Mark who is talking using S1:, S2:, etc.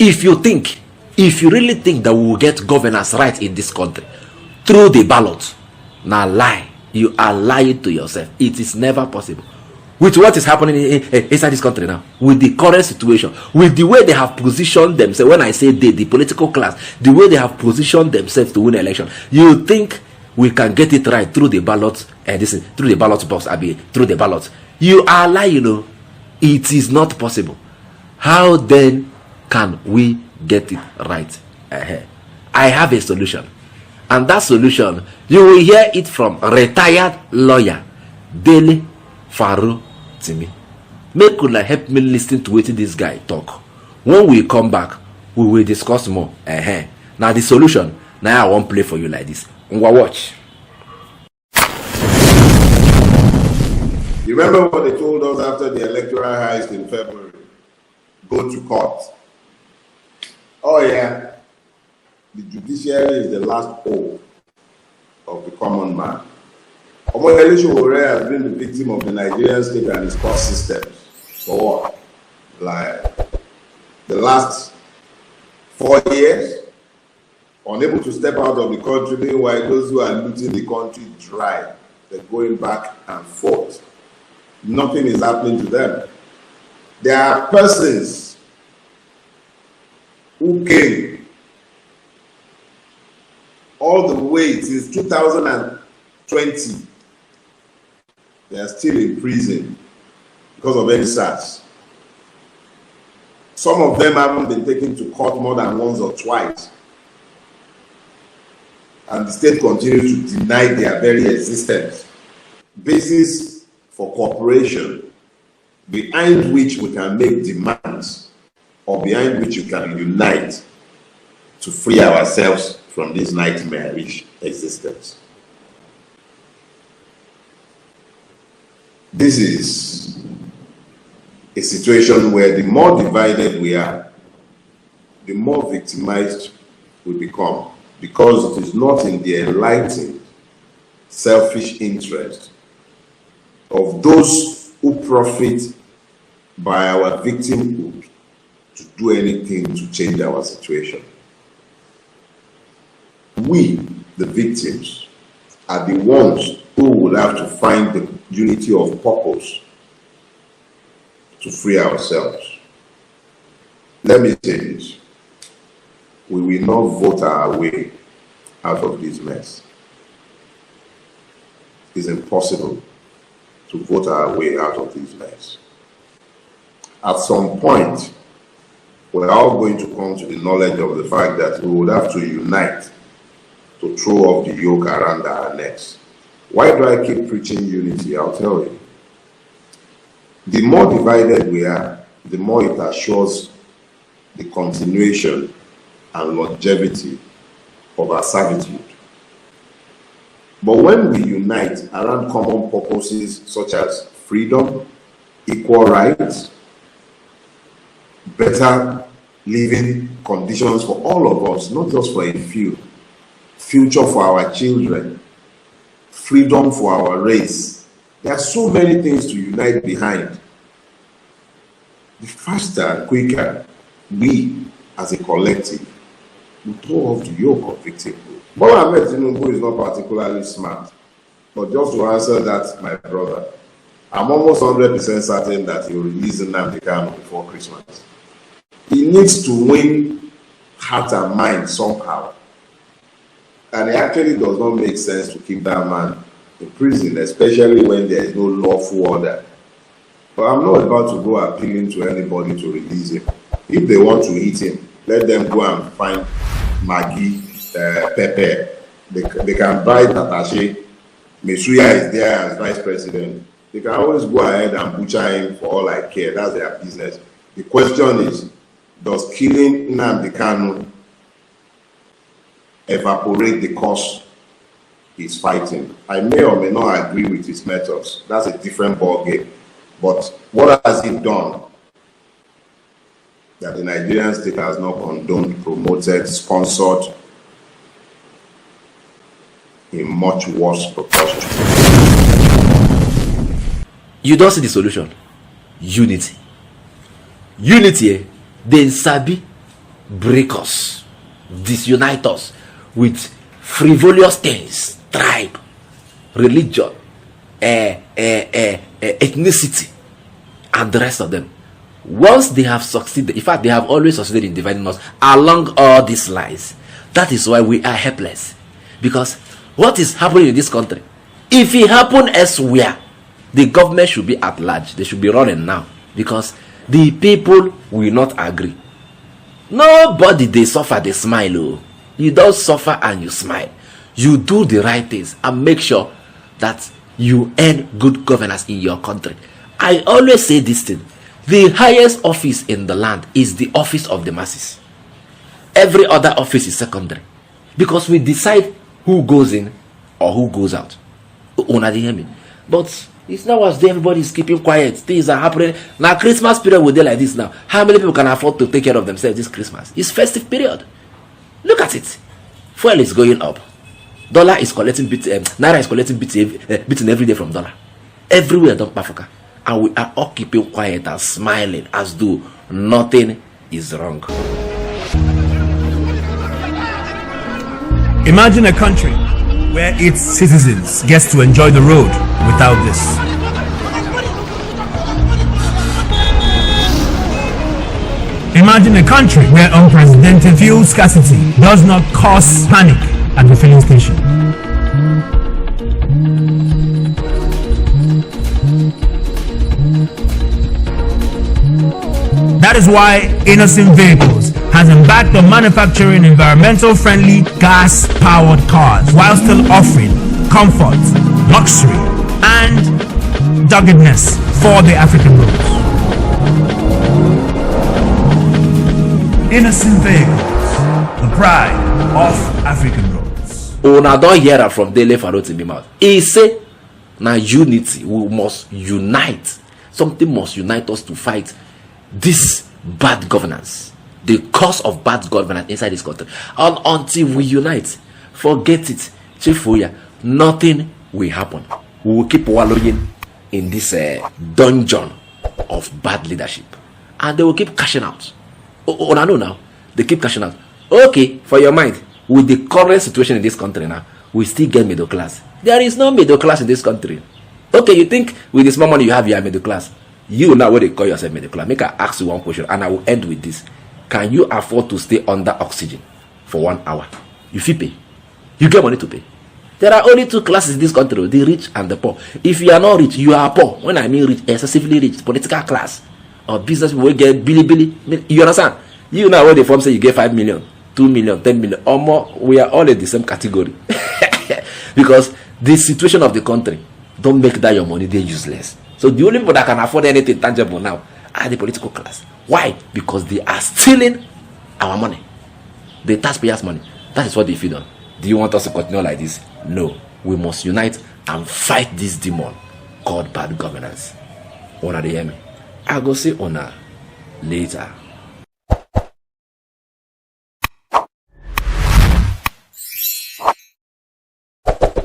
S1: If you really think that we will get governance right in this country through the ballot, now lie. You are lying to yourself. It is never possible. With what is happening inside this country now, with the current situation, with the way they have positioned themselves, when I say they, the political class, the way they have positioned themselves to win election, you think we can get it right through the ballot, through the ballot box, through the ballot? You are lying, It is not possible. How then can we get it right? I have a solution. And that solution, you will hear it from retired lawyer Dele Farotimi. Make una help me listen to what this guy talk. When we come back, we will discuss more. Now the solution, now I won't play for you like this. Watch.
S2: You remember what they told us after the electoral heist in February? Go to court. Oh yeah, the judiciary is the last hope of the common man. Omoyele Sowore has been the victim of the Nigerian state and its court systems for what? Like the last 4 years, unable to step out of the country. Meanwhile, those who are looting the country dry, they're going back and forth. Nothing is happening to them. There are persons who came all the way since 2020. They are still in prison because of any SARS. Some of them haven't been taken to court more than once or twice. And the state continues to deny their very existence. Basis for cooperation, behind which we can make demands, or behind which we can unite to free ourselves from this nightmarish existence. This is a situation where the more divided we are, the more victimized we become, because it is not in the enlightened, selfish interest of those who profit by our victimhood to do anything to change our situation. We, the victims, are the ones who will have to find the unity of purpose to free ourselves. Let me say this. We will not vote our way out of this mess. It's impossible to vote our way out of this mess. At some point, we're all going to come to the knowledge of the fact that we would have to unite to throw off the yoke around our necks. Why do I keep preaching unity? I'll tell you. The more divided we are, the more it assures the continuation and longevity of our servitude. But when we unite around common purposes such as freedom, equal rights, better living conditions for all of us, not just for a few, future for our children, freedom for our race. There are so many things to unite behind. The faster and quicker we, as a collective, will throw off the yoke of victimhood. Bola Ahmed Tinubu is not particularly smart, but just to answer that, my brother, I'm almost 100% certain that he will release Nnamdi Kanu before Christmas. He needs to win heart and mind somehow. And it actually does not make sense to keep that man in prison, especially when there is no lawful order. But I'm not about to go appealing to anybody to release him. If they want to hit him, let them go and find Maggie, Pepe. They can buy Tatashi. Mesuya is there as vice president. They can always go ahead and butcher him for all I care. That's their business. The question is, does killing Nnamdi Kanu evaporate the cause he's fighting? I may or may not agree with his methods. That's a different ballgame. But what has he done that the Nigerian state has not condoned, promoted, sponsored in much worse proportion?
S1: You don't see the solution. Unity. Unity, then sabi break us, disunite us with frivolous things, tribe, religion, ethnicity, and the rest of them. Once they have succeeded, in fact, they have always succeeded in dividing us along all these lines. That is why we are helpless. Because what is happening in this country, if it happened elsewhere, the government should be at large. They should be running now. Because the people will not agree. Nobody, they suffer, they smile. Oh. You don't suffer and you smile. You do the right things and make sure that you earn good governance in your country. I always say this thing. The highest office in the land is the office of the masses. Every other office is secondary. Because we decide who goes in or who goes out. Una dey hear me? But it's not as though everybody is keeping quiet. Things are happening. Now Christmas period will be like this now. How many people can afford to take care of themselves this Christmas? It's festive period. Look at it. Fuel is going up. Dollar is collecting Naira is collecting beating every day from dollar. Everywhere don't Africa. And we are all keeping quiet and smiling as though nothing is wrong.
S3: Imagine a country where its citizens get to enjoy the road without this. Imagine a country where unprecedented fuel scarcity does not cause panic at the filling station. That is why Innocent Vehicles has embarked on manufacturing environmental friendly gas powered cars while still offering comfort, luxury and doggedness for the African roads. Innocent Vehicles, the pride of African roads.
S1: Una don hear that from Dele Farotimi mouth. He say, now unity, we must unite. Something must unite us to fight this bad governance, the cause of bad governance inside this country. And until we unite, forget it, Chifuya, nothing will happen. We will keep wallowing in this dungeon of bad leadership, and they will keep cashing out. Oh, I know now. They keep cashing out. Okay, for your mind, with the current situation in this country now, we still get middle class. There is no middle class in this country. Okay, you think with the small money you have, you are middle class. You now, what they call yourself middle class. Make I ask you one question, and I will end with this. Can you afford to stay under oxygen for 1 hour? You feel pay. You get money to pay. There are only two classes in this country, the rich and the poor. If you are not rich, you are poor. When I mean rich, excessively rich, political class or business people will get billy. You understand? You know what the form say you get 5 million, 2 million, 10 million or more. We are all in the same category. Because the situation of the country don't make that your money, they're useless. So the only people that can afford anything tangible now are the political class. Why? Because they are stealing our money, the taxpayers' money. That is what they feed on. Do you want us to continue like this? No. We must unite and fight this demon called bad governance. Una dey hear me? I go see una later.